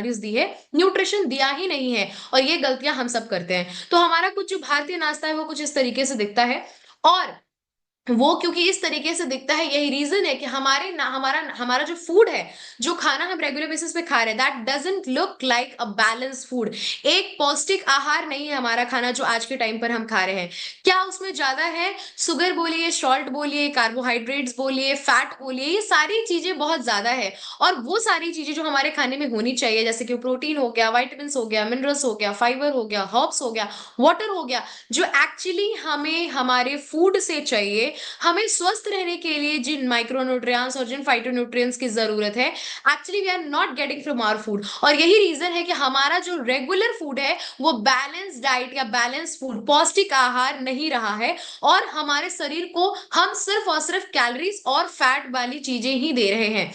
Calories दी है, nutrition दिया ही नहीं है। और ये गलतियां हम सब करते हैं। तो हमारा कुछ जो भारतीय नाश्ता है वो कुछ इस तरीके से दिखता है। और वो क्योंकि इस तरीके से दिखता है, यही रीजन है कि हमारे ना हमारा हमारा जो फूड है, जो खाना हम रेगुलर बेसिस पे खा रहे हैं, that doesn't look like a balance food. एक पौष्टिक आहार नहीं है हमारा खाना जो आज के टाइम पर हम खा रहे हैं। क्या उसमें ज्यादा है? शुगर बोलिए, सॉल्ट बोलिए, कार्बोहाइड्रेट्स बोलिए, फैट बोलिए, ये सारी चीजें बहुत ज्यादा है। और वो सारी चीजें जो हमारे खाने में होनी चाहिए, जैसे कि प्रोटीन हो गया, वाइटामिन हो गया, मिनरल्स हो गया, फाइबर हो गया, हर्ब्स हो गया, वाटर हो गया, जो एक्चुअली हमें हमारे फूड से चाहिए, हमें स्वस्थ रहने के लिए जिन माइक्रोन्यूट्रिएंट्स और जिन फाइटोन्यूट्रिएंट्स की जरूरत है, actually we are not getting from our food. और यही रीजन है कि हमारा जो रेगुलर फूड है वो बैलेंस डाइट या बैलेंस फूड, पौष्टिक आहार नहीं रहा है। और हमारे शरीर को हम सिर्फ और सिर्फ कैलोरीज और फैट वाली चीजें ही दे रहे हैं।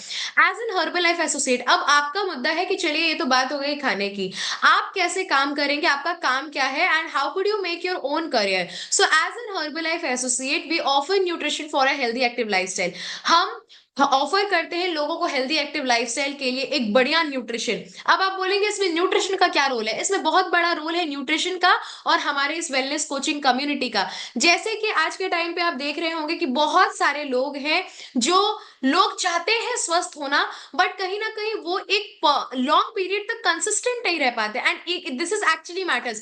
As an Herbalife associate, अब आपका मुद्दा है कि चलिए ये तो बात हो गई खाने की, आप कैसे काम करेंगे, आपका काम क्या है, and how could you make your own career. So as an Herbalife Associate, we offer nutrition for a healthy active lifestyle. हम ऑफर करते हैं लोगों को हेल्दी एक्टिव लाइफस्टाइल के लिए एक बढ़िया न्यूट्रिशन। अब आप बोलेंगे इसमें न्यूट्रिशन का क्या रोल है? इसमें बहुत बड़ा रोल है न्यूट्रिशन का और हमारे इस वेलनेस कोचिंग कम्युनिटी का। जैसे कि आज के टाइम पे आप देख रहे होंगे कि बहुत सारे लोग हैं, जो लोग चाहते हैं स्वस्थ होना, बट कहीं ना कहीं वो एक लॉन्ग पीरियड तक कंसिस्टेंट नहीं रह पाते। And this is actually matters.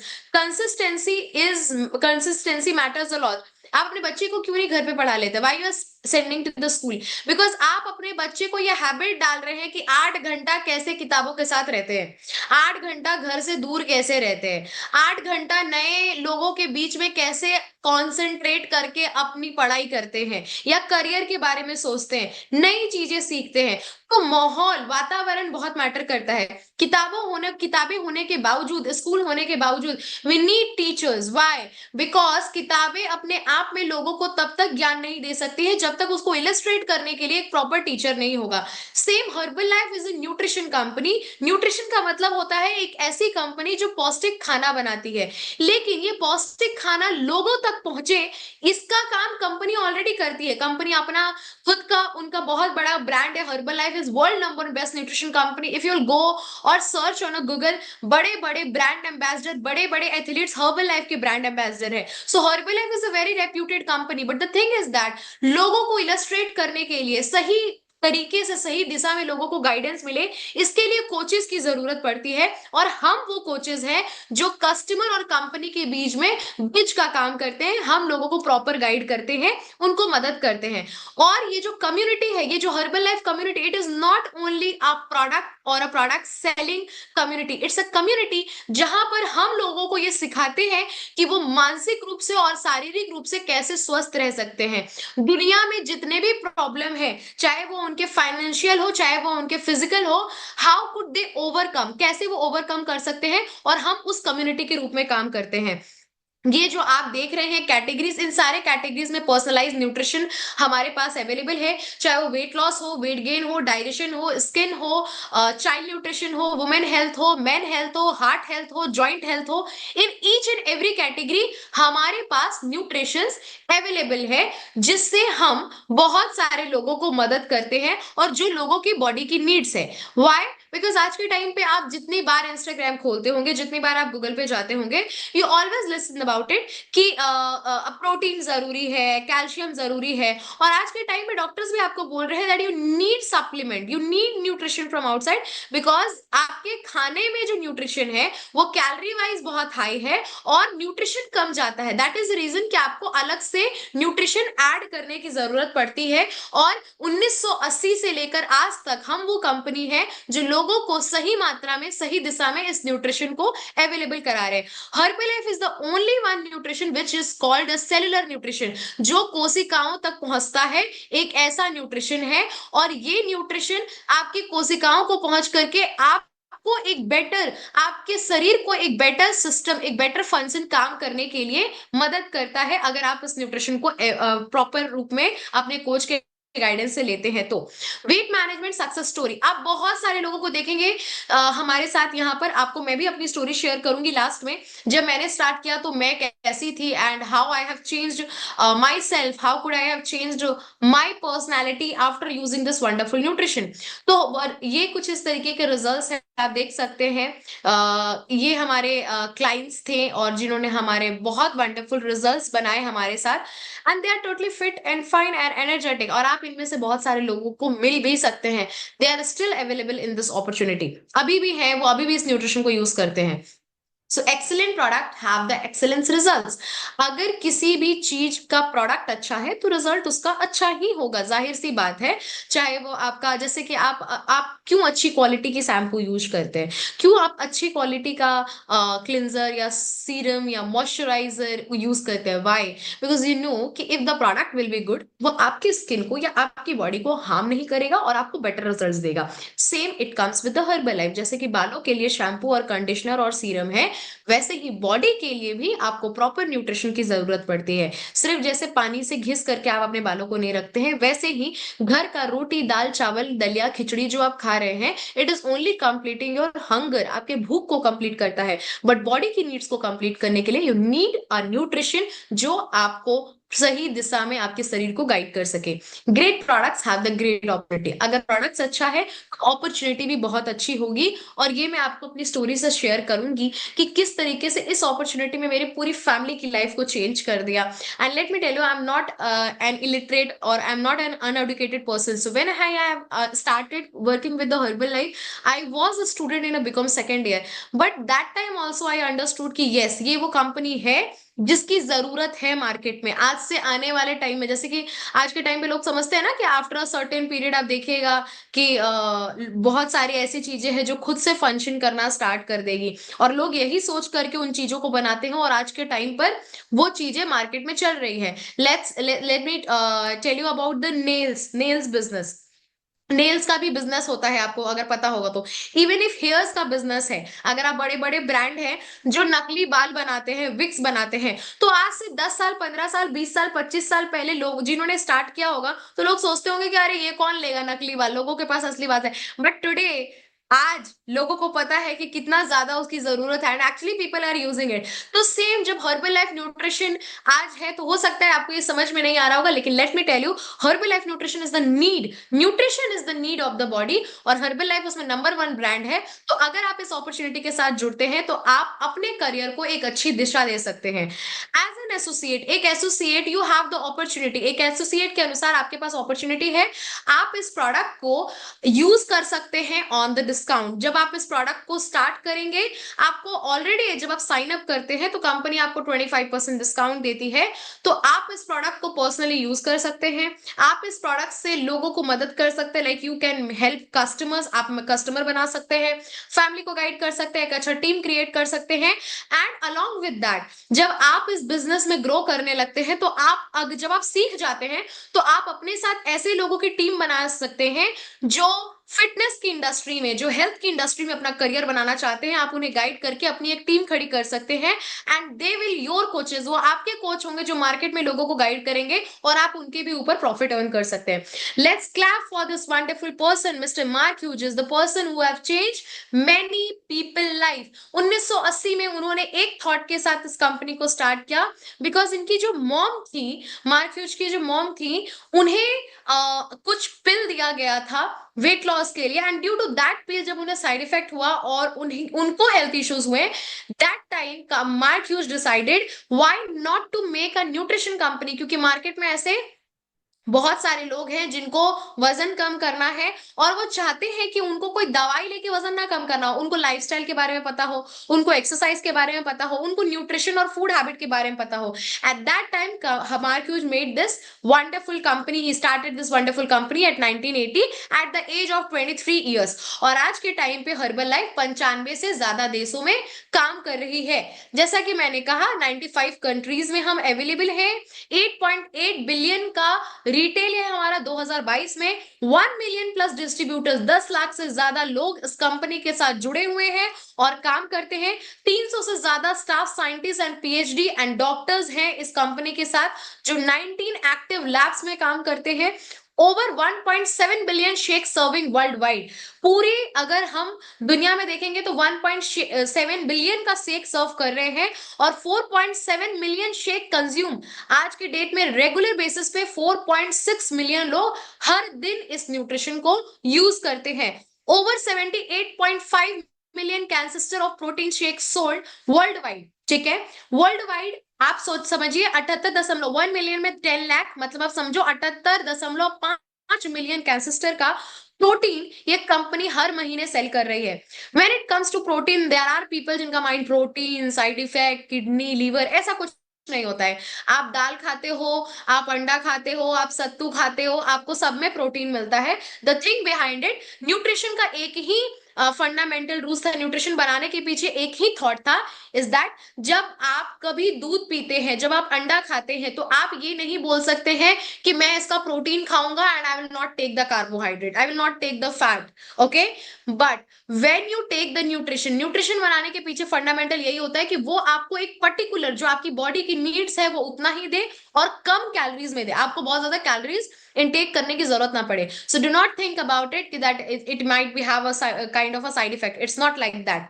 Consistency matters a lot. आप अपने बच्चे को क्यों नहीं घर पे पढ़ा लेते? Why you are sending to the school? Because आप अपने बच्चे को यह हैबिट डाल रहे हैं कि 8 घंटा कैसे किताबों के साथ रहते हैं, 8 घंटा घर से दूर कैसे रहते हैं, 8 घंटा नए लोगों के बीच में कैसे कॉन्सेंट्रेट करके अपनी पढ़ाई करते हैं या करियर के बारे में सोचते हैं, नई चीजें सीखते हैं। तो माहौल, वातावरण बहुत मैटर करता है। किताबें होने के बावजूद, स्कूल होने के बावजूद, we need teachers. Why? Because किताबें अपने आप में लोगों को तब तक ज्ञान नहीं दे सकती है जब तक उसको इलस्ट्रेट करने के लिए एक प्रॉपर टीचर नहीं होगा। Same herbal life is a nutrition company. Nutrition का मतलब होता है एक ऐसी कंपनी जो पौष्टिक खाना बनाती है, लेकिन ये पौष्टिक खाना लोगों तक पहुंचे, इसका काम कंपनी ऑलरेडी करती है। कंपनी अपना खुद का, उनका बहुत बड़ा ब्रांड है। Herbal life is world number best nutrition company. If you will go और सर्च ऑन अ गूगल, बड़े बड़े ब्रांड एम्बेसडर, बड़े बड़े एथलीट्स हर्बल लाइफ के ब्रांड एम्बेसडर है। So Herbalife is a very reputed company, but the thing is that लोगों को illustrate करने के लिए, सही तरीके से सही दिशा में लोगों को गाइडेंस मिले, इसके लिए कोचेस की जरूरत पड़ती है। और हम वो कोचेस हैं जो कस्टमर और कंपनी के बीच में ब्रिज का काम करते हैं। हम लोगों को प्रॉपर गाइड करते हैं, उनको मदद करते हैं। और ये जो कम्युनिटी है, ये जो Herbalife community, it is not only a product और a product selling community, it's a community जहां पर हम लोगों को ये सिखाते हैं कि वो मानसिक रूप से और शारीरिक रूप से कैसे स्वस्थ रह सकते हैं। दुनिया में जितने भी प्रॉब्लम है, चाहे वो उनके फाइनेंशियल हो, चाहे वो उनके फिजिकल हो, हाउ कुड दे ओवरकम, कैसे वो ओवरकम कर सकते हैं, और हम उस कम्युनिटी के रूप में काम करते हैं। ये जो आप देख रहे हैं कैटेगरीज, इन सारे कैटेगरीज में पर्सनलाइज न्यूट्रिशन हमारे पास अवेलेबल है। चाहे वो वेट लॉस हो, वेट गेन हो, डाइजेशन हो, स्किन हो, चाइल्ड न्यूट्रिशन हो, वुमेन हेल्थ हो, मेन हेल्थ हो, हार्ट हेल्थ हो, जॉइंट हेल्थ हो, in each and every category हमारे पास न्यूट्रिशन अवेलेबल है, जिससे हम बहुत सारे लोगों को मदद करते हैं और जो लोगों की बॉडी की नीड्स है। व्हाई? बिकॉज आज के टाइम पे आप जितनी बार इंस्टाग्राम खोलते होंगे, जितनी बार आप गूगल पे जाते होंगे, you always listen about it कि प्रोटीन जरूरी है, कैल्शियम जरूरी है। और आज के टाइम में डॉक्टर्स भी आपको बोल रहे हैं that you need supplement, you need nutrition from outside, because आपके खाने में जो न्यूट्रिशन है वो कैलोरी वाइज बहुत हाई है और न्यूट्रिशन कम जाता है। दैट इज द रीजन कि आपको अलग से न्यूट्रिशन ऐड करने की जरूरत पड़ती है। और 1980 से लेकर आज तक हम वो कंपनी है जो लोगों को सही मात्रा में, सही दिशा में इस न्यूट्रिशन को अवेलेबल करा रहे हैं। Herbalife is the only one nutrition which is called a cellular nutrition, जो कोशिकाओं तक पहुंचता है, एक ऐसा न्यूट्रिशन है। और ये न्यूट्रिशन आपकी कोशिकाओं को पहुंच करके आपको एक बेटर, आपके शरीर को एक बेटर सिस्टम, एक बेटर फंक्शन काम करने के लिए मदद करता है, अगर आप इस न्यूट्रिशन को प्रॉपर रूप में अपने कोच के गाइडेंस से लेते हैं तो। वेट मैनेजमेंट सक्सेस स्टोरी, आप बहुत सारे लोगों को देखेंगे हमारे साथ यहाँ पर। आपको मैं भी अपनी स्टोरी शेयर करूंगी लास्ट में, जब मैंने स्टार्ट किया तो मैं कैसी थी and how I have changed my self, how could I have changed my personality after using this wonderful nutrition. तो ये कुछ इस तरीके के रिजल्ट्स हैं आप देख सकते हैं ये हमारे क्लाइंट्स थे और जिन्होंने हमारे बहुत वंडरफुल रिजल्ट्स बनाए हमारे साथ, and they are totally fit and fine and energetic, और आप इनमें से बहुत सारे लोगों को मिल भी सकते हैं। They are still available in this opportunity, अभी भी है वो, अभी भी इस न्यूट्रिशन को यूज करते हैं। So excellent product have the excellence results. अगर किसी भी चीज का प्रोडक्ट अच्छा है तो रिजल्ट उसका अच्छा ही होगा, जाहिर सी बात है। चाहे वो आपका, जैसे कि आप क्यों अच्छी क्वालिटी की शैम्पू यूज करते हैं, क्यों आप अच्छी क्वालिटी का क्लिंजर या सीरम या मॉइस्चराइजर यूज करते हैं, वाई? बिकॉज यू नो कि if the product will be good, वो आपकी स्किन को या आपकी बॉडी को हार्म नहीं करेगा और आपको बेटर रिजल्ट्स देगा। Same it comes with the herbal life. जैसे कि बालों के लिए शैम्पू और कंडीशनर और सीरम है, वैसे ही बॉडी के लिए भी आपको प्रॉपर न्यूट्रिशन की जरूरत पड़ती है। सिर्फ जैसे पानी से घिस करके आप अपने बालों को नहीं रखते हैं, वैसे ही घर का रोटी दाल चावल दलिया खिचड़ी जो आप खा रहे हैं, it is only completing your hunger, आपके भूख को कंप्लीट करता है। बट बॉडी की नीड्स को कंप्लीट करने के लिए यू नीड अ न्यूट्रिशन जो आपको सही दिशा में आपके शरीर को गाइड कर सके। Great products have the great opportunity. अगर प्रोडक्ट्स अच्छा है, अपॉर्चुनिटी भी बहुत अच्छी होगी। और ये मैं आपको अपनी स्टोरी से शेयर करूंगी कि किस तरीके से इस अपॉर्चुनिटी में मेरी पूरी फैमिली की लाइफ को चेंज कर दिया। And let me tell you, I am not an illiterate और I am not an uneducated person. So when I have started working with the Herbalife, I was a student in a become second year, but that time also I understood कि yes, ये वो company है जिसकी जरूरत है market में आज से आने वाले टाइम में। जैसे कि आज के टाइम पे लोग समझते हैं ना कि आफ्टर अ सर्टेन पीरियड आप देखिएगा कि बहुत सारी ऐसी चीजें हैं जो खुद से फंक्शन करना स्टार्ट कर देगी, और लोग यही सोच करके उन चीजों को बनाते हैं, और आज के टाइम पर वो चीजें मार्केट में चल रही है। Let me tell you about the nails business. Nails का भी बिजनेस होता है, आपको अगर पता होगा तो। इवन इफ हेयर्स का बिजनेस है, अगर आप बड़े बड़े ब्रांड हैं जो नकली बाल बनाते हैं, विक्स बनाते हैं, तो आज से 10 साल 15 साल 20 साल 25 साल पहले लोग जिन्होंने स्टार्ट किया होगा, तो लोग सोचते होंगे कि अरे ये कौन लेगा नकली बाल, लोगों के पास असली बात है। बट टुडे आज लोगों को पता है कि कितना ज्यादा उसकी जरूरत है, and actually people are using it. तो सेम जब हर्बल लाइफ न्यूट्रिशन आज है, तो हो सकता है आपको ये समझ में नहीं आ रहा होगा, लेकिन let me tell you, Herbalife nutrition is the need, nutrition is the need of the body, और हर्बल लाइफ उसमें नंबर वन ब्रांड है। तो अगर आप इस अपॉर्चुनिटी के साथ जुड़ते हैं, तो आप अपने करियर को एक अच्छी दिशा दे सकते हैं। एज एन एसोसिएट, एक associate you have the opportunity, एक एसोसिएट के अनुसार आपके पास अपॉर्चुनिटी है, आप इस प्रोडक्ट को यूज कर सकते हैं ऑन द डिस्काउंट। जब आप इस प्रोडक्ट को स्टार्ट करेंगे, आपको ऑलरेडी जब आप साइन अप करते हैं तो कंपनी आपको 25% डिस्काउंट देती है। तो आप इस प्रोडक्ट को पर्सनली यूज कर सकते हैं, आप इस प्रोडक्ट से लोगों को मदद कर सकते हैं, like you can help customers, आप कस्टमर बना सकते हैं, फैमिली को गाइड कर सकते हैं, एक अच्छा टीम क्रिएट कर सकते हैं। एंड अलोंग विद दैट, जब आप इस बिजनेस में ग्रो करने लगते हैं, तो जब आप सीख जाते हैं, तो आप अपने साथ ऐसे लोगों की टीम बना सकते हैं जो फिटनेस की इंडस्ट्री में, जो हेल्थ की इंडस्ट्री में अपना करियर बनाना चाहते हैं। आप उन्हें गाइड करके अपनी एक टीम खड़ी कर सकते हैं, and they will your coaches, वो आपके कोच होंगे जो मार्केट में लोगों को गाइड करेंगे, और आप उनके भी ऊपर प्रॉफिट अर्न कर सकते हैं। Let's clap for this wonderful person mister mark Hughes, the person who have changed many people life. 1980 में उन्होंने एक थॉट के साथ इस कंपनी को स्टार्ट किया, बिकॉज इनकी जो मॉम थी, मार्क ह्यूज की जो मॉम थी, उन्हें कुछ पिल दिया गया था वेट लॉस के लिए, and due to that pill जब उन्हें साइड इफेक्ट हुआ और उन्हें उनको हेल्थ इश्यूज हुए, that time Mark Hughes decided why not to make a nutrition company, क्योंकि मार्केट में ऐसे बहुत सारे लोग हैं जिनको वजन कम करना है, और वो चाहते हैं कि उनको कोई दवाई लेके वजन ना कम करना हो, उनको लाइफस्टाइल के बारे में पता हो, उनको एक्सरसाइज के बारे में पता हो, उनको न्यूट्रिशन और फूड हैबिट के बारे में पता हो। At that time Mark Hughes made this wonderful company, he started this wonderful company at 1980 at the age of 23 years. और आज के टाइम पे हर्बल लाइफ 95 से ज्यादा देशों में काम कर रही है। जैसा कि मैंने कहा, 95 कंट्रीज में हम अवेलेबल है, 8.8 बिलियन का रिटेल है हमारा 2022 में, 1 मिलियन प्लस डिस्ट्रीब्यूटर्स, 10 लाख से ज्यादा लोग इस कंपनी के साथ जुड़े हुए हैं और काम करते हैं। 300 से ज्यादा staff scientist and PhD and doctors हैं इस कंपनी के साथ, जो 19 एक्टिव लैब्स में काम करते हैं। Over 1.7 billion shake serving world wide, पूरी अगर हम दुनिया में देखेंगे तो 1.7 बिलियन का शेक सर्व कर रहे हैं, और 4.7 मिलियन शेक कंज्यूम आज के डेट में रेगुलर बेसिस पे 4.6 मिलियन लोग हर दिन इस न्यूट्रिशन को यूज करते हैं। Over 78.5 million canister of protein shake sold worldwide, ठीक है, वर्ल्ड वाइड। आप सोच समझिए 78.1 मिलियन में 10 लाख, मतलब आप समझो 78.5 मिलियन कैंसिस्टर का प्रोटीन ये कंपनी हर महीने सेल कर रही है। When it comes to protein, there are people जिनका mind protein side effect, kidney, liver, ऐसा कुछ नहीं होता है। आप दाल खाते हो, आप अंडा खाते हो, आप सत्तू खाते हो, आपको सब में प्रोटीन मिलता है। The thing behind it, nutrition का एक ही फंडामेंटल रूल्स था, न्यूट्रिशन बनाने के पीछे एक ही थॉट था, इज दैट जब आप कभी दूध पीते हैं, जब आप अंडा खाते हैं, तो आप ये नहीं बोल सकते हैं कि मैं इसका प्रोटीन खाऊंगा and I will not take the carbohydrate, I will not take the fat, okay. But when you take the nutrition, nutrition बनाने के पीछे फंडामेंटल यही होता है कि वो आपको एक पर्टिकुलर जो आपकी बॉडी की नीड्स है वो उतना ही दे और कम कैलोरीज में दे, आपको बहुत ज्यादा कैलोरीज इनटेक करने की जरूरत ना पड़े। So do not think about it that it might be have a kind of a side effect, it's not like that.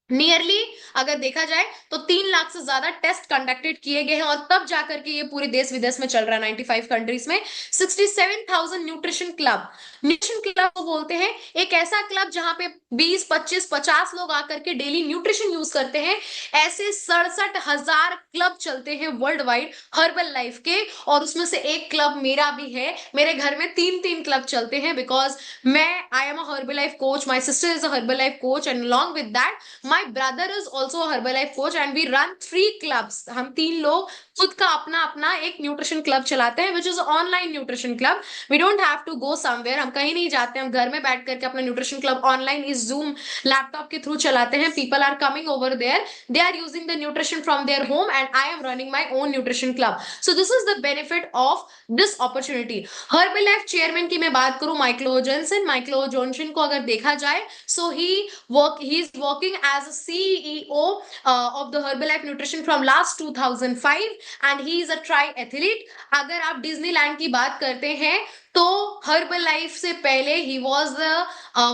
Nearly अगर देखा जाए तो 3 लाख से ज्यादा टेस्ट कंडक्टेड किए गए हैं और तब जाकर के ये पूरे देश विदेश में चल रहा है, 95 कंट्रीज में। 67,000 न्यूट्रिशन क्लब, न्यूट्रिशन क्लब को बोलते हैं एक ऐसा क्लब जहां पे 20, 25, 50 लोग आकर के डेली न्यूट्रिशन यूज करते हैं। ऐसे 67,000 क्लब चलते हैं वर्ल्ड वाइड हर्बल लाइफ के, और उसमें से एक क्लब मेरा भी है। मेरे घर में 3-3 क्लब चलते हैं, बिकॉज मैं I am a Herbalife coach, my sister is a Herbalife coach, and along with that my brother is also Herbalife coach and we run 3 clubs. हम 3 लोग खुद का अपना अपना एक न्यूट्रिशन क्लब चलाते हैं, which is online nutrition club. We don't have to go somewhere, हम कहीं नहीं जाते, हम घर में बैठ करके अपना न्यूट्रिशन क्लब ऑनलाइन इस जूम लैपटॉप के थ्रू चलाते हैं। People are coming over there, they are using the nutrition from their home and I am running my own nutrition club. So this is the benefit of this opportunity. Herbalife chairman की मैं बात करूं, माइकलो Johnson, माइकलो Johnson को अगर देखा जाए, सो he is working as a CEO of the Herbalife Nutrition from last 2005 and he is a triathlete. अगर आप डिज्नीलैंड की बात करते हैं तो हर्बल लाइफ से पहले he was the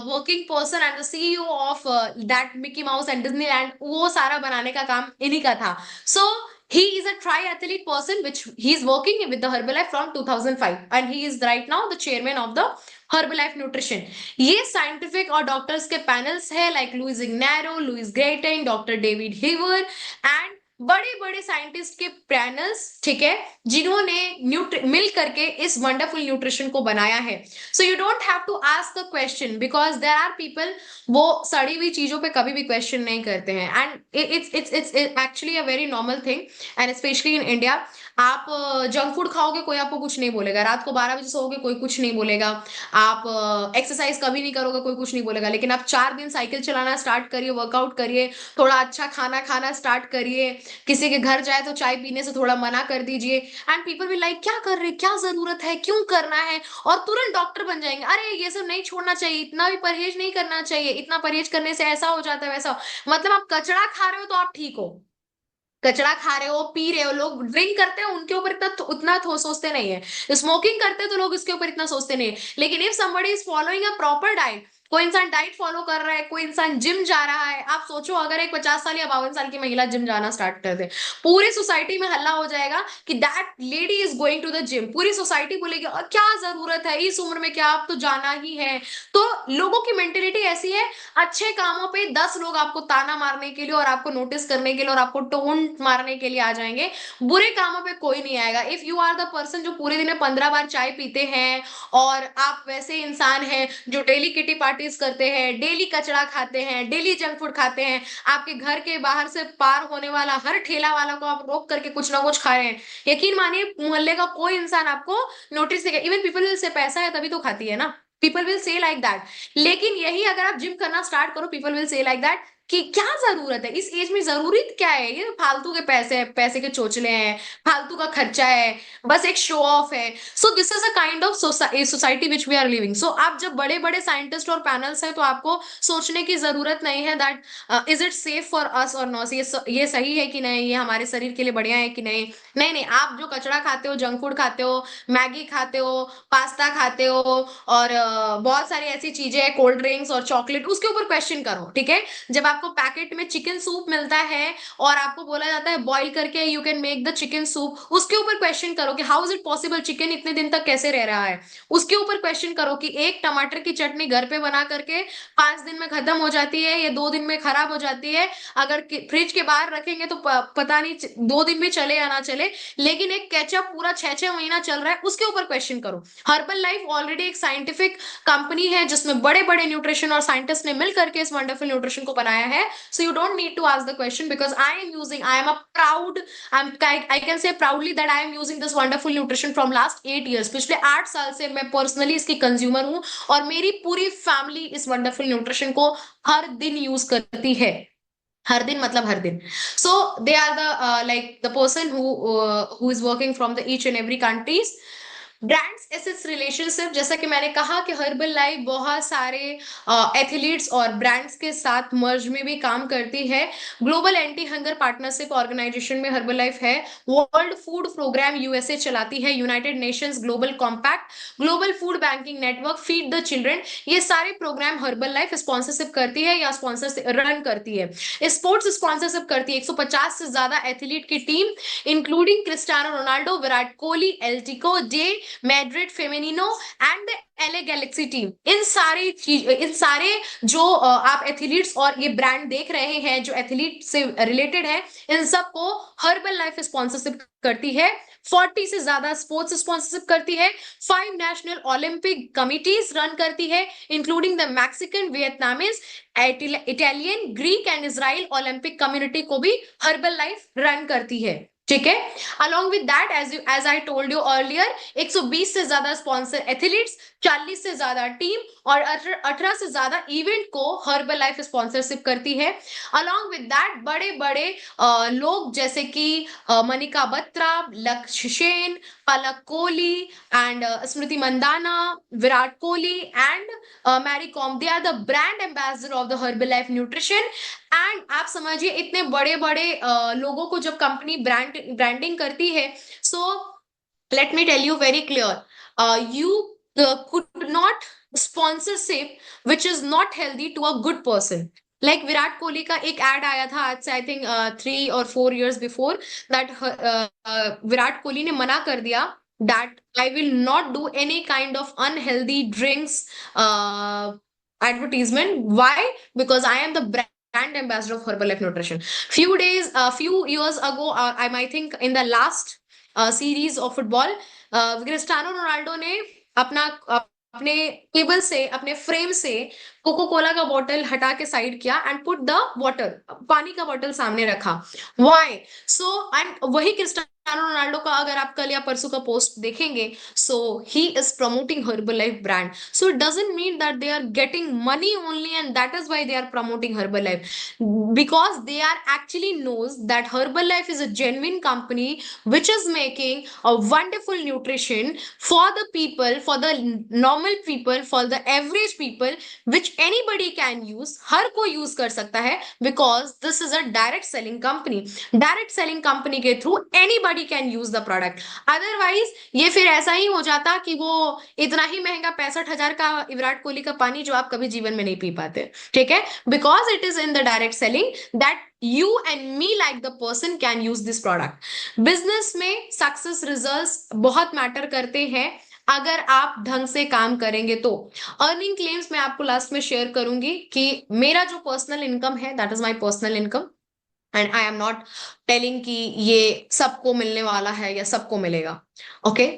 working person and the CEO of that Mickey mouse and Disneyland, वो सारा बनाने का काम इन्हीं का था। सो he is a triathlete person which he is working with the Herbalife from 2005 and he is right now the chairman of the Herbalife Nutrition. ये scientific और डॉक्टर्स के पैनल्स है, like Louis Ignarro, Louis Gratton, doctor David Heber and बड़े बड़े scientist के panels, ठीक है, जिन्होंने मिल करके इस वंडरफुल न्यूट्रिशन को बनाया है। So you don't have to ask the question because there are people वो सड़ी हुई चीजों पे कभी भी क्वेश्चन नहीं करते हैं and it's actually a very normal thing and specially in India. आप जंक फूड खाओगे कोई आपको कुछ नहीं बोलेगा, रात को 12 बजे सोओगे कोई कुछ नहीं बोलेगा, आप एक्सरसाइज कभी नहीं करोगे कोई कुछ नहीं बोलेगा, लेकिन आप 4 दिन साइकिल चलाना स्टार्ट करिए, वर्कआउट करिए, थोड़ा अच्छा खाना खाना स्टार्ट करिए, किसी के घर जाए तो चाय पीने से थोड़ा मना कर दीजिए एंड पीपल भी लाइक क्या कर रहे, क्या जरूरत है, क्यों करना है, और तुरंत डॉक्टर बन जाएंगे, अरे ये सब नहीं छोड़ना चाहिए, इतना भी परहेज नहीं करना चाहिए, इतना परहेज करने से ऐसा हो जाता है वैसा। मतलब आप कचड़ा खा रहे हो तो आप ठीक हो, कचड़ा खा रहे हो, पी रहे हो, लोग ड्रिंक करते हैं उनके ऊपर इतना उतना सोचते नहीं है, स्मोकिंग करते हैं तो लोग इसके ऊपर इतना सोचते नहीं है। लेकिन if somebody is following a proper diet, कोई इंसान डाइट फॉलो कर रहा है, कोई इंसान जिम जा रहा है, आप सोचो अगर एक 50 साल या 52 साल की महिला जिम जाना स्टार्ट कर दे, पूरी सोसाइटी में हल्ला हो जाएगा कि that lady is going to the gym. पूरी सोसाइटी बोलेगी क्या जरूरत है इस उम्र में, क्या आप तो जाना ही है। तो लोगों की मेंटेलिटी ऐसी है, अच्छे कामों पे 10 लोग आपको ताना मारने के लिए और आपको नोटिस करने के लिए और आपको टोंट मारने के लिए आ जाएंगे, बुरे कामों पे कोई नहीं आएगा। If you are the person जो पूरे दिन में 15 बार चाय पीते हैं और आप वैसे इंसान हैं जो डेली किटी पार्टीज करते हैं, डेली कचड़ा खाते हैं, डेली जंक फूड खाते हैं, आपके घर के बाहर से पार होने वाला हर ठेला वाला को आप रोक करके कुछ ना कुछ खा रहे हैं, यकीन मानिए मोहल्ले का कोई इंसान आपको नोटिस नहीं करेगा। इवन पीपल से पैसा है तभी तो खाती है ना, people will say like that. लेकिन यही अगर आप जिम करना स्टार्ट करो, people will say like that कि क्या जरूरत है इस एज में, जरूरी क्या है, ये फालतू के पैसे हैं, पैसे के चोचले हैं, फालतू का खर्चा है, बस एक शो ऑफ है। So this is a kind of society which we are living. सो आप जब बड़े बड़े साइंटिस्ट और पैनल्स हैं तो आपको सोचने की जरूरत नहीं है that is it safe for us और नॉट, ये सही है कि नहीं, ये हमारे शरीर के लिए बढ़िया है कि नहीं। नहीं नहीं, आप जो कचड़ा खाते हो, जंक फूड खाते हो, मैगी खाते हो, पास्ता खाते हो और बहुत सारी ऐसी चीजें, कोल्ड ड्रिंक्स और चॉकलेट, उसके ऊपर क्वेश्चन करो, ठीक है। जब आपको पैकेट में चिकन सूप मिलता है और आपको बोला जाता है बॉईल करके you can make the chicken soup, उसके ऊपर क्वेश्चन करो कि how is it possible, chicken इतने दिन तक कैसे रह रहा है। उसके ऊपर क्वेश्चन करो कि एक टमाटर की चटनी घर पे बना करके 5 दिन में खत्म हो जाती है या 2 दिन में खराब हो जाती है, अगर फ्रिज के बाहर रखेंगे तो पता नहीं 2 दिन में चले या ना चले, लेकिन एक केचप पूरा 6-6 महीना चल रहा है, उसके ऊपर क्वेश्चन करो। हर्बल लाइफ ऑलरेडी एक साइंटिफिक कंपनी है जिसमें बड़े बड़े न्यूट्रिशन और साइंटिस्ट ने मिल करके इस वंडरफुल न्यूट्रिशन को बनाया है। So you don't need to ask the question because I am a proud, I can say proudly that I am using this wonderful nutrition from last 8 years। पिछले 8 साल से मैं पर्सनली इसकी कंज्यूमर हूं और मेरी पूरी फैमिली इस वंडरफुल न्यूट्रिशन को हर दिन यूज करती है। हर दिन मतलब हर दिन। So they are the like the person who is working from the each and every countries. Brands assets relationship, जैसा कि मैंने कहा कि हर्बल लाइफ बहुत सारे एथलीट्स और ब्रांड्स के साथ मर्ज में भी काम करती है। Global anti hunger partnership organization में हर्बल लाइफ है। वर्ल्ड फूड प्रोग्राम यूएसए चलाती है। United nations global compact, global food banking network, feed the children, ये सारे प्रोग्राम हर्बल लाइफ स्पॉन्सरशिप करती है या स्पॉन्सर रन करती है। स्पोर्ट्स स्पॉन्सरशिप करती है 150 से ज्यादा एथलीट की team including Cristiano Ronaldo, Virat Kohli, Atletico de, Madrid Femenino and LA Galaxy team. इन सारे जो आप एथलीट्स और ये ब्रांड देख रहे हैं जो एथलीट से रिलेटेड है, इन सबको हर्बल लाइफ स्पॉन्सरशिप करती है। 40 से ज्यादा स्पोर्ट्स स्पॉन्सरशिप करती है। 5 नेशनल ओलंपिक कमिटीज रन करती है including the Mexican, Vietnamese, Italian, Greek and Israel Olympic community को भी हर्बल लाइफ रन करती है। ठीक है। Along with that as I told you earlier, 120 से ज्यादा स्पॉन्सर एथलीट्स, 40 से ज्यादा टीम और 18 से ज्यादा इवेंट को हर्बल लाइफ स्पॉन्सरशिप करती है। अलॉन्ग विद दैट बड़े बड़े लोग जैसे कि Manika Batra, Lakshya Sen, Palak Kohli and Smriti Mandhana, Virat Kohli and Mary Kom, they are the brand ambassador of the herbal life nutrition. And आप समझिए इतने बड़े बड़े लोगों को जब कंपनी ब्रांडिंग करती है, so let me tell you very clear, you could not sponsorship which is not healthy to a good person. Like Virat Kohli का एक एड आया था आज से I think 3 or 4 years before that Virat Kohli ने मना कर दिया that I will not do any kind of unhealthy drinks advertisement. Why? Because I am the brand ambassador of Herbalife Nutrition. Few years ago, I think in the last series of football, Cristiano Ronaldo ने अपने table से, अपने frame से cocoa Cola का bottle हटा के side किया and put the water, पानी का बॉटल सामने रखा। व्हाई? सो एंड वही क्रिस्टियानो रोनाल्डो का अगर आप कल या परसों का पोस्ट देखेंगे, so he is promoting Herbalife brand. So it doesn't mean that they are getting money only and that is why they are promoting Herbalife, because they are actually knows that Herbalife is a genuine company which is making a wonderful nutrition for the people, for the normal people, for the average people, which anybody can use, हर कोई use कर सकता है, because this is a direct selling company. Direct selling company के through anybody can use the product. Otherwise ये फिर ऐसा ही हो जाता कि वो इतना ही महंगा 65,000 का विराट कोहली का पानी जो आप कभी जीवन में नहीं पी पाते। ठीक है, because it is in the direct selling that you and me like the person can use this product. Business में सक्सेस रिजल्ट्स बहुत मैटर करते हैं अगर आप ढंग से काम करेंगे तो। अर्निंग क्लेम्स मैं आपको लास्ट में शेयर करूंगी कि मेरा जो पर्सनल इनकम है that is my personal income and I am not telling कि ये सबको मिलने वाला है या सबको मिलेगा। ओके,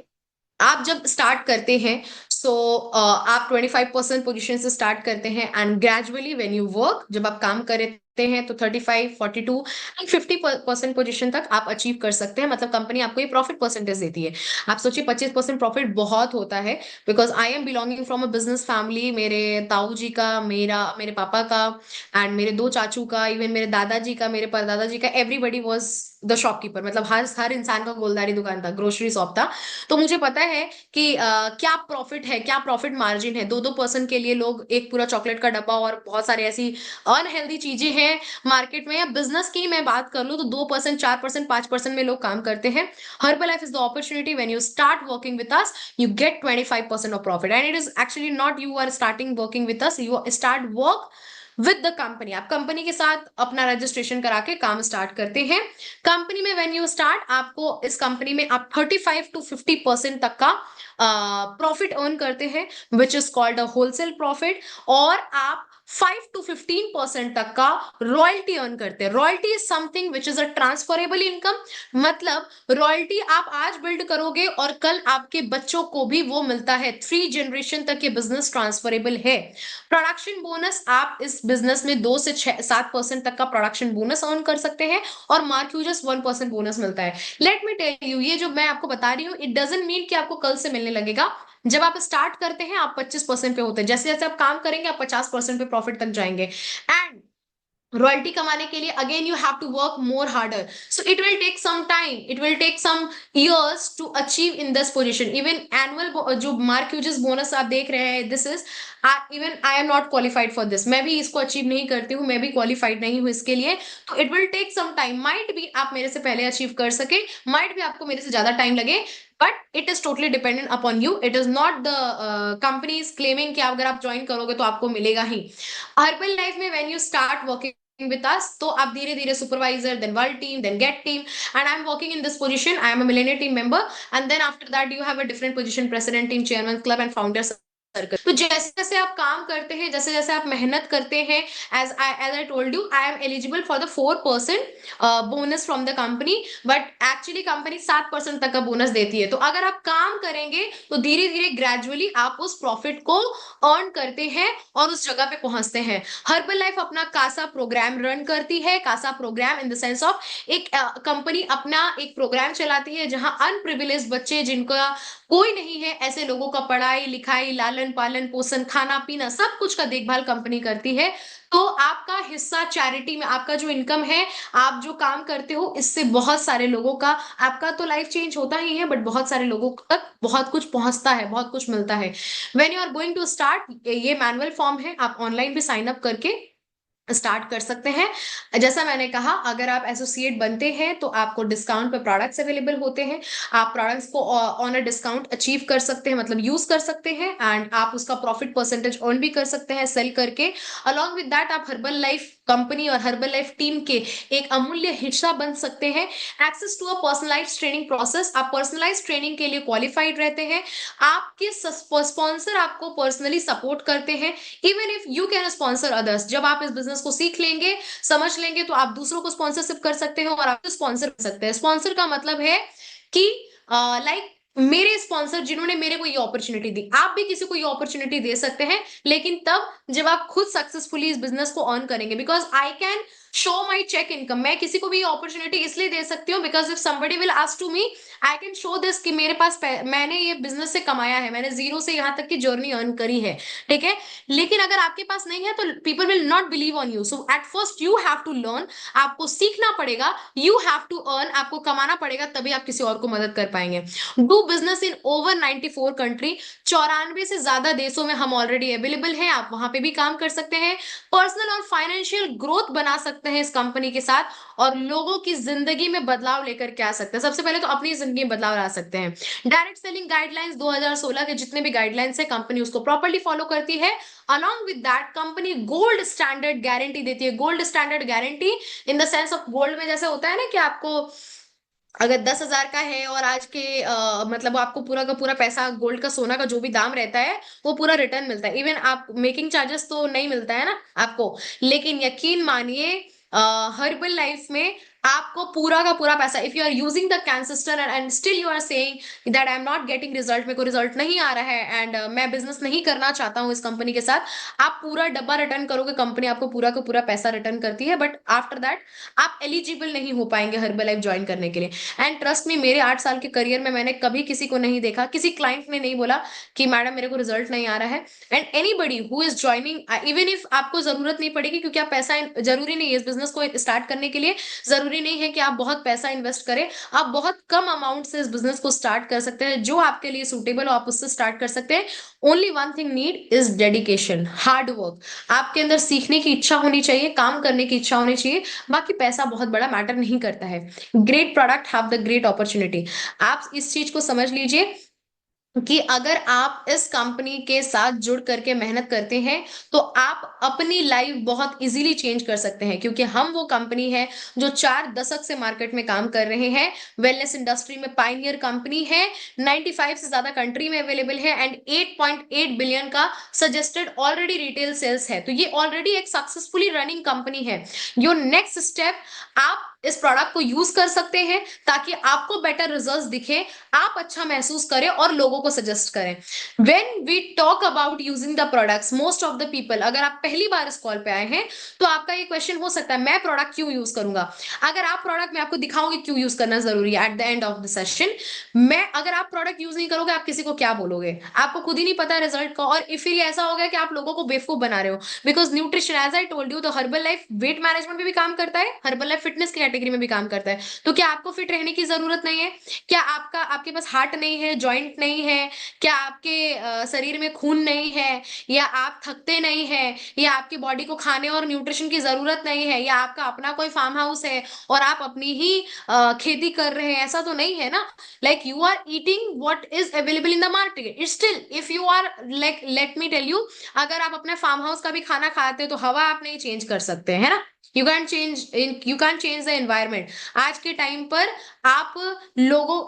आप जब स्टार्ट करते हैं सो आप 25% पोजीशन से स्टार्ट करते हैं and gradually when you work, जब आप काम करते हैं तो 35, 42 एंड 50% पोजीशन तक आप अचीव कर सकते हैं। मतलब कंपनी आपको ये प्रॉफिट परसेंटेज देती है। आप सोचिए 25% प्रॉफिट बहुत होता है, because I M belonging from a business family. मेरे ताऊ जी का, मेरे पापा का एंड मेरे 2 चाचू का, इवन मेरे दादाजी का, मेरे परदादाजी का, एवरीबडी वॉज द शॉपकीपर। मतलब हर इंसान का गोलदारी दुकान था, ग्रोसरी शॉप था। तो मुझे पता है कि क्या प्रॉफिट है, क्या प्रॉफिट मार्जिन है। 2-2% के लिए लोग एक पूरा चॉकलेट का डब्बा और बहुत सारी ऐसी अनहेल्दी चीजें हैं मार्केट में। या बिजनेस की मैं बात कर लूं तो 2%, 4%, 5% में लोग काम करते हैं। Herbal life is the opportunity when you start working with us, you get 25% of profit and it is actually not you are starting working with us, you start work with the company. आप company के साथ अपना registration करा के काम start करते हैं। Company में व्हेन यू स्टार्ट, आपको इस कंपनी में आप 35 to 50% तक का प्रॉफिट अर्न करते हैं, which is called a wholesale profit. और आप 5 to 15% तक का रॉयल्टी अर्न करते हैं। Royalty is something which is a transferable income. मतलब रॉयल्टी आप आज बिल्ड करोगे और कल आपके बच्चों को भी वो मिलता है। 3 जनरेशन तक ये बिजनेस ट्रांसफरेबल है। प्रोडक्शन बोनस, आप इस बिजनेस में 2 से 7% तक का प्रोडक्शन बोनस अर्न कर सकते हैं, और मार्क्यूजस 1% बोनस मिलता है। लेट मी टेल यू, ये जो मैं आपको बता रही हूँ, इट डजेंट मीन कि आपको कल से मिलने लगेगा। जब आप स्टार्ट करते हैं आप 25% पे होते हैं, जैसे जैसे आप काम करेंगे आप 50% पे प्रॉफिट तक जाएंगे। एंड रॉयल्टी कमाने के लिए again you have to work more harder, so it will take some time, it will take some years to achieve in this position. Even annual जो मार्क ह्यूजेस बोनस आप देख रहे हैं, this is, even I am not qualified for this. मैं भी इसको achieve नहीं करती हूँ, मैं भी क्वालिफाइड नहीं हूँ इसके लिए। तो it will take some time, might भी आप मेरे से पहले अचीव कर सके, माइट भी आपको मेरे से ज्यादा टाइम लगे, but it is totally dependent upon you. It is not the company is claiming कि अगर आप ज्वाइन करोगे तो आपको मिलेगा ही। हर्बल लाइफ में when you start working with us, तो आप धीरे धीरे supervisor, then world team, then get team, and I am working in this position, I am a millionaire team member, and then after that you have a different position, president team, chairman club and founder circle. तो जैसे जैसे आप काम करते हैं, जैसे जैसे आप मेहनत करते हैं, as I told you, I am eligible for the 4% bonus from the company, but actually company 7% तक का बोनस देती है। तो अगर आप काम करेंगे तो धीरे धीरे ग्रेजुअली आप उस प्रॉफिट को अर्न करते हैं और उस जगह पे पहुंचते हैं। हर्बल लाइफ अपना कासा प्रोग्राम रन करती है। Casa program in the sense of, एक कंपनी अपना एक प्रोग्राम चलाती है जहां अनप्रिविलेज बच्चे, जिनका कोई नहीं है, ऐसे लोगों का पढ़ाई लिखाई, लालन पालन पोषण, खाना पीना, सब कुछ का देखभाल कंपनी करती है। तो आपका हिस्सा चैरिटी में, आपका जो इनकम है, आप जो काम करते हो, इससे बहुत सारे लोगों का, आपका तो लाइफ चेंज होता ही है, बट बहुत सारे लोगों तक बहुत कुछ पहुंचता है, बहुत कुछ मिलता है। When you are going to start, ये मैनुअल फॉर्म है, आप ऑनलाइन भी साइन अप करके स्टार्ट कर सकते हैं। जैसा मैंने कहा, अगर आप एसोसिएट बनते हैं तो आपको डिस्काउंट पे प्रोडक्ट्स अवेलेबल होते हैं। आप प्रोडक्ट्स को ऑन अ डिस्काउंट अचीव कर सकते हैं, मतलब यूज कर सकते हैं, एंड आप उसका प्रॉफिट परसेंटेज अर्न भी कर सकते हैं सेल करके। अलॉन्ग विद दैट आप हर्बल लाइफ कंपनी और हर्बल लाइफ टीम के एक अमूल्य हिस्सा बन सकते हैं। Access to a personalize training process, आप पर्सनलाइज ट्रेनिंग के लिए क्वालिफाइड रहते हैं। आपके स्पॉन्सर आपको पर्सनली सपोर्ट करते हैं। Even if you can sponsor others, जब आप इस बिजनेस को सीख लेंगे, समझ लेंगे, तो आप दूसरों को स्पॉन्सरशिप कर सकते हैं और आप स्पॉन्सर कर सकते हैं। स्पॉन्सर का मतलब है कि लाइक मेरे स्पॉन्सर जिन्होंने मेरे को ये अपॉर्चुनिटी दी, आप भी किसी को ये अपॉर्चुनिटी दे सकते हैं, लेकिन तब जब आप खुद सक्सेसफुली इस बिजनेस को ऑन करेंगे। Because I can show my check income, मैं किसी को भी ये अपॉर्चुनिटी इसलिए दे सकती हूँ because if somebody will ask to me, I can show this कि मेरे पास मैंने ये बिजनेस से कमाया है, मैंने जीरो से यहाँ तक की जर्नी अर्न करी है। ठीक है, लेकिन अगर आपके पास नहीं है तो people will not believe on you. So at first you have to learn, आपको सीखना पड़ेगा, यू हैव टू अर्न, आपको कमाना पड़ेगा, तभी आप किसी और को मदद कर पाएंगे। Do business in over 94 country, 94 से ज्यादा देशों में हम ऑलरेडी अवेलेबल हैं, आप वहां पे भी काम कर सकते हैं। पर्सनल और फाइनेंशियल ग्रोथ बना सकते हैं इस कंपनी के साथ, और लोगों की जिंदगी में बदलाव लेकर के आ सकते हैं। सबसे पहले तो अपनी जिंदगी में बदलाव ला सकते हैं। डायरेक्ट सेलिंग गाइडलाइंस 2016 के जितने भी गाइडलाइंस है, कंपनी उसको प्रॉपर्ली फॉलो करती है। Along with that company gold standard guarantee देती है। Gold standard guarantee in the sense of, gold में जैसे होता है ना कि आपको अगर 10,000 का है और आज के मतलब आपको पूरा का पूरा पैसा, गोल्ड का, सोना का जो भी दाम रहता है, वो पूरा रिटर्न मिलता है। इवन आप मेकिंग चार्जेस तो नहीं मिलता है ना आपको, लेकिन यकीन मानिए हर्बल लाइफ में आपको पूरा का पूरा पैसा, if you are using the canister and still you are saying that I am not getting result, मेरे को रिजल्ट नहीं आ रहा है, एंड मैं बिजनेस नहीं करना चाहता हूँ इस कंपनी के साथ, आप पूरा डब्बा रिटर्न करोगे, कंपनी आपको पूरा का पूरा पैसा रिटर्न करती है। बट आफ्टर दैट आप एलिजिबल नहीं हो पाएंगे हर्बल लाइफ ज्वाइन करने के लिए। एंड ट्रस्ट मी, मेरे 8 साल के करियर में मैंने कभी किसी को नहीं देखा, किसी क्लाइंट ने नहीं बोला कि मैडम मेरे को रिजल्ट नहीं आ रहा है। And anybody who is joining, even if आपको जरूरत नहीं पड़ेगी, क्योंकि आप पैसा, जरूरी नहीं है इस बिजनेस को स्टार्ट करने के लिए, जरूरी नहीं है कि आप बहुत पैसा इन्वेस्ट करें, आप बहुत कम अमाउंट से इस बिजनेस को स्टार्ट कर सकते हैं। जो आपके लिए सुटेबल हो आप उससे स्टार्ट कर सकते हैं। Only one thing need is dedication, hard work. आपके अंदर सीखने की इच्छा होनी चाहिए, काम करने की इच्छा होनी चाहिए, बाकी पैसा बहुत बड़ा मैटर नहीं करता है। Great product have the great opportunity, आप इस चीज को समझ लीजिए। कि अगर आप इस कंपनी के साथ जुड़ करके मेहनत करते हैं तो आप अपनी लाइफ बहुत इजीली चेंज कर सकते हैं, क्योंकि हम वो कंपनी है जो 4 दशक से मार्केट में काम कर रहे हैं। वेलनेस इंडस्ट्री में पाइनियर कंपनी है, 95 से ज्यादा कंट्री में अवेलेबल है एंड 8.8 बिलियन का सजेस्टेड ऑलरेडी रिटेल सेल्स है। तो ये ऑलरेडी एक सक्सेसफुली रनिंग कंपनी है। योर नेक्स्ट स्टेप, आप इस प्रोडक्ट को यूज कर सकते हैं ताकि आपको बेटर रिजल्ट्स दिखे, आप अच्छा महसूस करें और लोगों को सजेस्ट करें। When we talk about using the products, most of the people, अगर आप पहली बार इस कॉल पे आए हैं तो आपका ये क्वेश्चन हो सकता है मैं प्रोडक्ट क्यों यूज करूंगा। अगर आप प्रोडक्ट, मैं आपको दिखाऊंगी क्यों यूज करना जरूरी है at the end of the session. मैं अगर आप प्रोडक्ट यूज नहीं करोगे आप किसी को क्या बोलोगे, आपको खुद ही नहीं पता रिजल्ट का, और फिर ये ऐसा हो गया कि आप लोगों को बेवकूफ बना रहे हो। Because nutrition, as I told you, तो हर्बल लाइफ वेट मैनेजमेंट में भी काम करता है, हर्बल लाइफ फिटनेस की कैटेगरी में भी काम करता है। तो क्या आपको फिट रहने की जरूरत नहीं है? क्या आपके पास हार्ट नहीं है, जॉइंट नहीं है? क्या आपके शरीर में खून नहीं है? या आप थकते नहीं है? या आपकी बॉडी को खाने और न्यूट्रिशन की जरूरत नहीं है? या आपका अपना कोई फार्म हाउस है और आप अपनी ही खेती कर रहे हैं? ऐसा तो नहीं है ना। Like you are eating what is available in the market. Still if you are, like let me tell you, अगर आप अपने फार्म हाउस का भी खाना खाते हो तो हवा आप नहीं चेंज कर सकते है ना। You can change the environment. आज के टाइम पर आप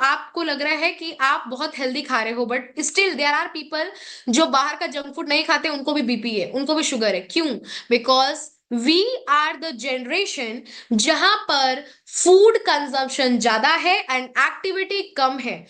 आपको लग रहा है कि आप बहुत हेल्दी खा रहे हो, but still there are people जो बाहर का जंक फूड नहीं खाते, उनको भी बीपी है, उनको भी शुगर है। क्यों? Because we are the generation जहां पर फूड कंजम्पशन ज्यादा है एंड एक्टिविटी कम है।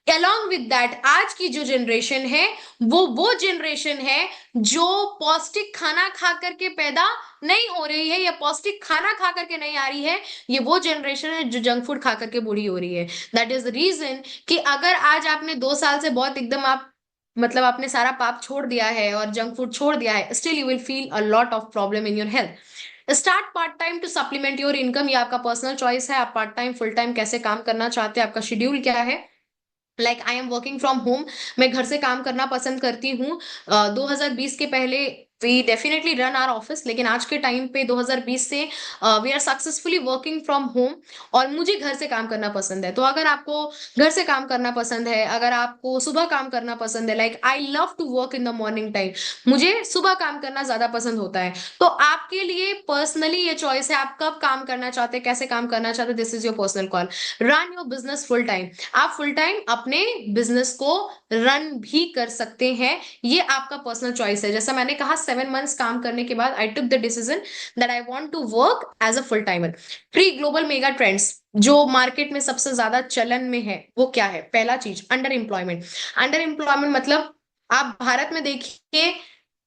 along with that, आज की जो जनरेशन है वो जनरेशन है जो पौष्टिक खाना खा करके पैदा नहीं हो रही है, या पौष्टिक खाना खा करके नहीं आ रही है। ये वो जनरेशन है जो जंक फूड खा करके बूढ़ी हो रही है। दैट इज द रीजन कि अगर आज आपने 2 साल से बहुत एकदम आप, मतलब आपने सारा पाप छोड़ दिया है और जंक फूड छोड़ दिया है, still you will feel a lot of problem in your health. Start part time to supplement your income. ये आपका पर्सनल चॉइस है, आप पार्ट टाइम फुल टाइम कैसे काम करना चाहते हैं, आपका शेड्यूल क्या है। Like I am working from home, मैं घर से काम करना पसंद करती हूँ। 2020 के पहले we definitely run our office, लेकिन आज के टाइम पे 2020 से we are successfully working from home, और मुझे घर से काम करना पसंद है। तो अगर आपको घर से काम करना पसंद है, अगर आपको सुबह काम करना पसंद है, like I love to work in the morning time, मुझे सुबह काम करना ज्यादा पसंद होता है। तो आपके लिए पर्सनली ये चॉइस है, आप कब काम करना चाहते हैं, कैसे काम करना चाहते हैं, this is your personal call. Run your business full time, आप फुल टाइम अपने बिजनेस को रन भी कर सकते हैं, ये आपका पर्सनल चॉइस है। जैसा मैंने कहा, 7 मंथ्स काम करने के बाद I took the decision that I want to work as a full timer. Pre global mega trends जो मार्केट में सबसे ज्यादा चलन में है वो क्या है? पहला चीज, अंडर एम्प्लॉयमेंट। अंडर एम्प्लॉयमेंट मतलब आप भारत में देखिए,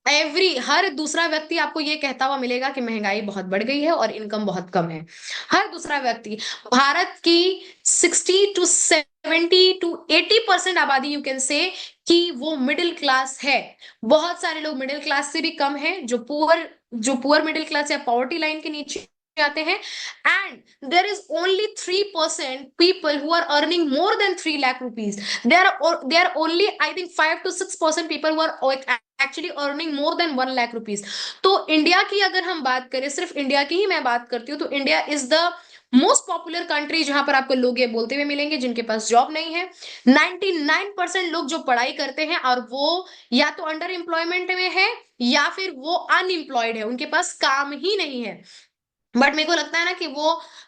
हर दूसरा व्यक्ति आपको ये कहता हुआ मिलेगा कि महंगाई बहुत बढ़ गई है और इनकम बहुत कम है। हर दूसरा व्यक्ति। भारत की 60 to 70 to 80% आबादी, यू कैन से, कि वो मिडिल क्लास है। बहुत सारे लोग मिडिल क्लास से भी कम है, जो पुअर मिडिल क्लास या पॉवर्टी लाइन के नीचे आते हैं। And there is only 3% people who are earning more than 3 lakh rupees. There only I think 5 to 6% people who are actually earning more than 1 lakh rupees. तो इंडिया की अगर हम बात करें, सिर्फ इंडिया की ही मैं बात करती हूँ, तो India is the most popular country जहां पर आपको लोग ये बोलते हुए मिलेंगे जिनके पास जॉब नहीं है। 99% लोग जो पढ़ाई करते हैं और वो या तो अंडर एम्प्लॉयमेंट में है या फिर वो अनएम्प्लॉयड है, उनके पास काम ही नहीं है। बट मेरे को लगता है ना कि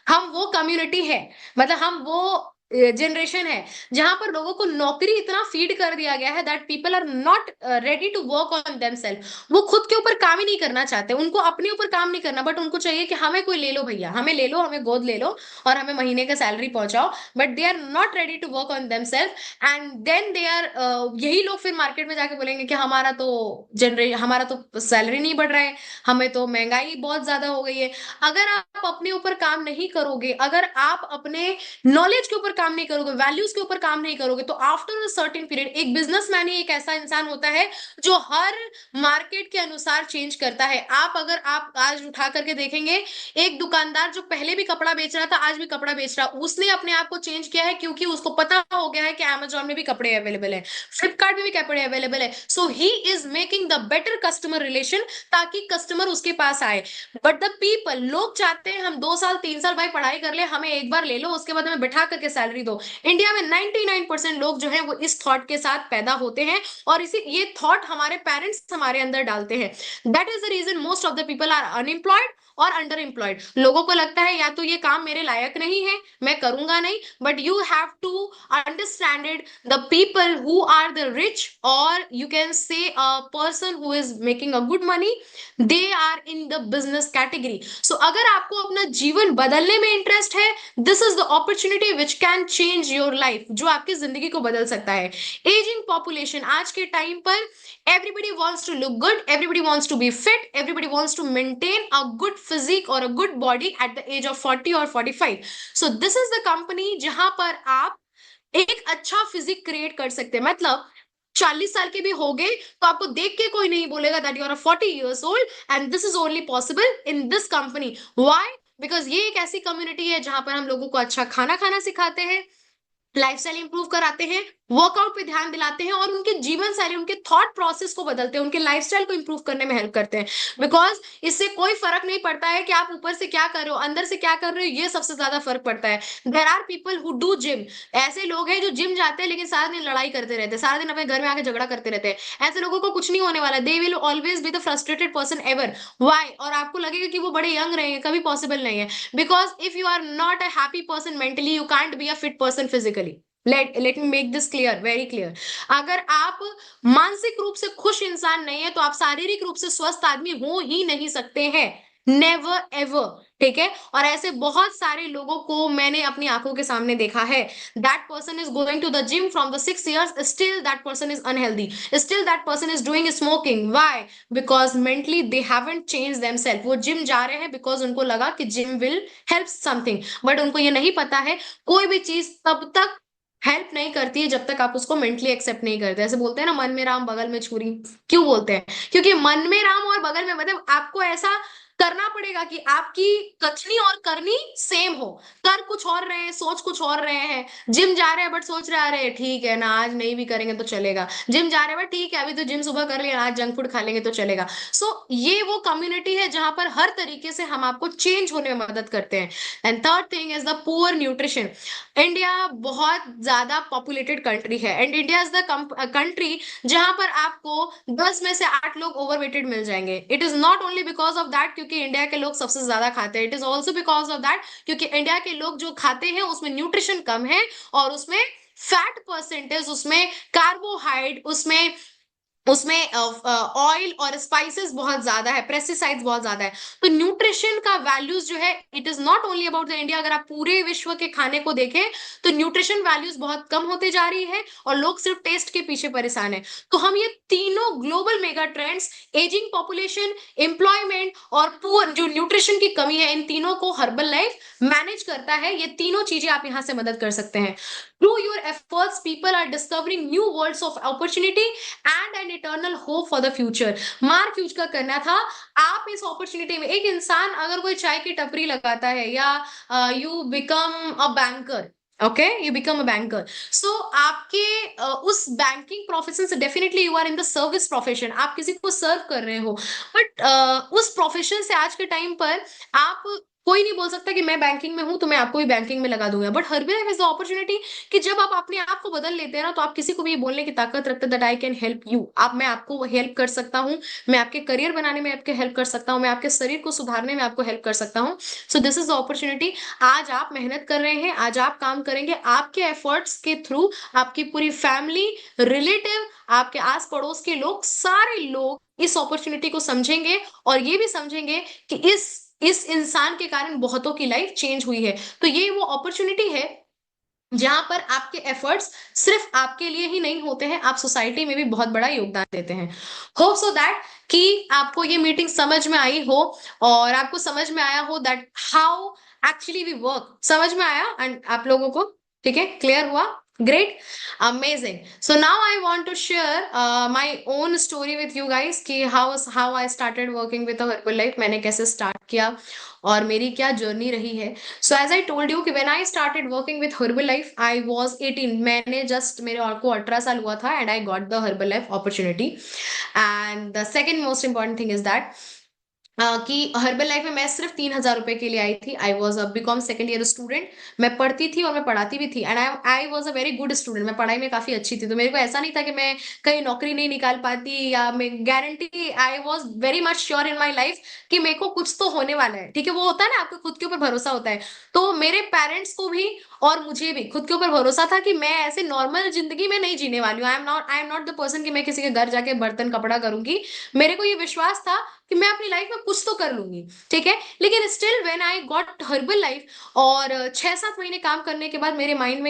हम वो कम्युनिटी है, मतलब हम वो जनरेशन है जहां पर लोगों को नौकरी इतना फीड कर दिया गया है that people are not ready to work on themselves. वो खुद के ऊपर काम ही नहीं करना चाहते, उनको अपने ऊपर काम नहीं करना, बट उनको चाहिए कि हमें कोई ले लो भैया, हमें ले लो, हमें गोद ले लो और हमें महीने का सैलरी पहुंचाओ। But they are not ready to work on themselves and then they are, यही लोग फिर मार्केट में जाके बोलेंगे कि हमारा तो सैलरी नहीं बढ़ रहा है, हमें तो महंगाई बहुत ज्यादा हो गई है। अगर आप अपने ऊपर काम नहीं करोगे, अगर आप अपने नॉलेज के ऊपर काम नहीं करोगे, वैल्यूज के ऊपर काम नहीं करोगे, तो आफ्टर अ सर्टेन पीरियड, एक बिजनेसमैन ही एक ऐसा इंसान होता है जो हर मार्केट के अनुसार चेंज करता है। आप आज उठा करके देखेंगे, एक दुकानदार जो पहले भी कपड़ा बेच रहा था आज भी कपड़ा बेच रहा, उसने अपने आप को चेंज किया है क्योंकि उसको पता हो गया है कि अमेजोन में भी कपड़े अवेलेबल है, फ्लिपकार्ट में भी कपड़े अवेलेबल है। So he is making the better customer relation, ताकि कस्टमर उसके पास आए। बट द पीपल, लोग चाहते हैं हम 2 साल 3 साल भाई पढ़ाई कर ले, हमें एक बार ले लो, उसके बाद हमें बिठा करके सैलरी सैलरी दो। इंडिया में 99% लोग जो है वो इस थॉट के साथ पैदा होते हैं, और इसी ये थॉट हमारे पेरेंट्स हमारे अंदर डालते हैं। That is the reason most of the people are unemployed और अंडर एम्प्लॉयड। लोगों को लगता है या तो ये काम मेरे लायक नहीं है, मैं करूंगा नहीं, but you have to understand it, the people who are the rich, और you can say a person who is making a good money, they are in the business category. So अगर आपको अपना जीवन बदलने में इंटरेस्ट है, this is the opportunity which can change your life, जो आपकी जिंदगी को बदल सकता है। एजिंग पॉपुलेशन आज के टाइम पर, everybody wants to look good, everybody wants to be fit, everybody wants to maintain a good physique or a good body at the age of 40 or 45. So this is the company जहां पर आप एक अच्छा physique create कर सकते हैं। मतलब 40 साल के भी हो गए तो आपको देख के कोई नहीं बोलेगा that you are 40 years old, and this is only possible in this company. Why? Because ये एक ऐसी कम्युनिटी है जहां पर हम लोगों को अच्छा खाना खाना सिखाते हैं, लाइफस्टाइल इंप्रूव कराते हैं, वर्कआउट पे ध्यान दिलाते हैं, और उनके जीवन शैली, उनके थॉट प्रोसेस को बदलते हैं, उनके लाइफस्टाइल को इंप्रूव करने में हेल्प करते हैं। बिकॉज इससे कोई फर्क नहीं पड़ता है कि आप ऊपर से क्या कर रहे हो, अंदर से क्या कर रहे हो, ये सबसे ज्यादा फर्क पड़ता है। There are people who do gym. ऐसे लोग हैं जो जिम जाते हैं लेकिन सारा दिन लड़ाई करते रहते हैं, सारा दिन अपने घर में आके झगड़ा करते रहते हैं। ऐसे लोगों को कुछ नहीं होने वाला, they will always be the frustrated person ever. Why? और आपको लगेगा कि वो बड़े यंग रहेंगे, कभी पॉसिबल नहीं है। Because if you are not a happy person mentally, you can't be a fit person physically. Let me make this clear, very clear. अगर आप मानसिक रूप से खुश इंसान नहीं है तो आप शारीरिक रूप से स्वस्थ आदमी हो ही नहीं सकते हैं। Never ever. ठीक है? और ऐसे बहुत सारे लोगों को मैंने अपनी आंखों के सामने देखा है। That person is going to the gym from the 6 years, still that person is unhealthy, still that person is doing smoking. Why? Because mentally they haven't change themselves. वो जिम जा रहे हैं बिकॉज उनको लगा कि gym will help something, but उनको ये नहीं पता है कोई भी चीज तब तक हेल्प नहीं करती है जब तक आप उसको मेंटली एक्सेप्ट नहीं करते। ऐसे बोलते हैं ना, मन में राम बगल में छुरी। क्यों बोलते हैं? क्योंकि मन में राम और बगल में मतलब आपको ऐसा करना पड़ेगा कि आपकी कथनी और करनी सेम हो। कर कुछ और रहे हैं, सोच कुछ और रहे हैं। जिम जा रहे हैं बट सोच रहे आ रहे हैं ठीक है ना, आज नहीं भी करेंगे तो चलेगा। जिम जा रहे हैं बट ठीक है, अभी तो जिम सुबह कर लिया, आज जंक फूड खा लेंगे तो चलेगा। सो ये वो कम्युनिटी है जहां पर हर तरीके से हम आपको चेंज होने में मदद करते हैं। And third thing is the poor nutrition. India बहुत ज्यादा पॉपुलेटेड कंट्री है, and India is the country जहां पर आपको 10 में से 8 लोग ओवरवेटेड मिल जाएंगे। It is not only because of that क्योंकि इंडिया के लोग सबसे ज्यादा खाते हैं, it is also because of that क्योंकि इंडिया के लोग जो खाते हैं उसमें न्यूट्रिशन कम है, और उसमें फैट परसेंटेज, उसमें कार्बोहाइड्रेट, उसमें उसमें ऑयल और स्पाइसेस बहुत ज्यादा है, पेस्टिसाइड्स बहुत ज्यादा है। तो न्यूट्रिशन का वैल्यूज जो है, it is not only about the India. अगर आप पूरे विश्व के खाने को देखें तो न्यूट्रिशन वैल्यूज बहुत कम होते जा रही है, और लोग सिर्फ टेस्ट के पीछे परेशान है। तो हम ये तीनों global mega trends, ageing population, employment और पुअर जो न्यूट्रिशन की कमी है, इन तीनों को हर्बल लाइफ मैनेज करता है। ये तीनों चीजें आप यहाँ से मदद कर सकते हैं। Through your efforts people are discovering new worlds of opportunity and an eternal hope for the future. Mark Hughes का कहना था, आप इस अपॉर्चुनिटी में, एक इंसान अगर कोई चाय की टपरी लगाता है या you become a banker, okay, you become a banker, so आपके उस बैंकिंग प्रोफेशन से definitely you are in the service profession, आप किसी को सर्व कर रहे हो। बट उस प्रोफेशन से आज के टाइम पर आप, कोई नहीं बोल सकता कि मैं बैंकिंग में हूं तो मैं आपको भी बैंकिंग में लगा दूंगा। But herbal life is the opportunity कि जब आप अपने आप को बदल लेते हैं ना, तो आप किसी को भी ये बोलने की ताकत रखते हैं that I can help you. आप, मैं आपको हेल्प कर सकता हूँ, मैं आपके करियर बनाने में आपके हेल्प कर सकता हूँ, मैं आपके शरीर को सुधारने में आपको हेल्प कर सकता हूँ। सो दिस इज द अपॉर्चुनिटी। आज आप मेहनत कर रहे हैं, आज आप काम करेंगे, आपके एफर्ट्स के थ्रू आपकी पूरी फैमिली, रिलेटिव, आपके आस पड़ोस के लोग, सारे लोग इस अपॉर्चुनिटी को समझेंगे, और ये भी समझेंगे कि इस इंसान के कारण बहुतों की लाइफ चेंज हुई है। तो ये वो अपॉर्चुनिटी है जहां पर आपके एफर्ट्स सिर्फ आपके लिए ही नहीं होते हैं, आप सोसाइटी में भी बहुत बड़ा योगदान देते हैं। होप सो दैट कि आपको ये मीटिंग समझ में आई हो, और आपको समझ में आया हो that how actually we work. समझ में आया एंड आप लोगों को ठीक है, क्लियर हुआ? Great, amazing. So now I want to share my own story with you guys कि how I started working with Herbalife, मैंने कैसे स्टार्ट किया और मेरी क्या जर्नी रही है। So as I told you कि when I started working with Herbalife I was 18। मैंने जस्ट, मेरे और को 18 साल हुआ था, and I got the herbal life opportunity. And the second most important thing is that कि हर्बल लाइफ में मैं सिर्फ 3,000 रुपए के लिए आई थी। I was a BCom second year student. मैं पढ़ती थी और मैं पढ़ाती भी थी, and I was a very good student. मैं पढ़ाई में काफी अच्छी थी, तो मेरे को ऐसा नहीं था कि मैं कहीं नौकरी नहीं निकाल पाती, या मैं guarantee, I was very much sure in my life कि मेरे को कुछ तो होने वाला है। ठीक है, वो होता है ना, आपको खुद के ऊपर भरोसा होता है। तो मेरे पेरेंट्स को भी और मुझे भी खुद के ऊपर भरोसा था कि मैं ऐसे नॉर्मल जिंदगी में नहीं जीने वाली हूँ। आई एम नॉट द पर्सन कि मैं किसी के घर जाके बर्तन कपड़ा करूंगी। मेरे को ये विश्वास था कि मैं अपनी लाइफ में कुछ तो कर लूंगी। ठीक है, लेकिन still when I got herbal life, और 6-7 महीने काम करने के बाद मेरे माइंड में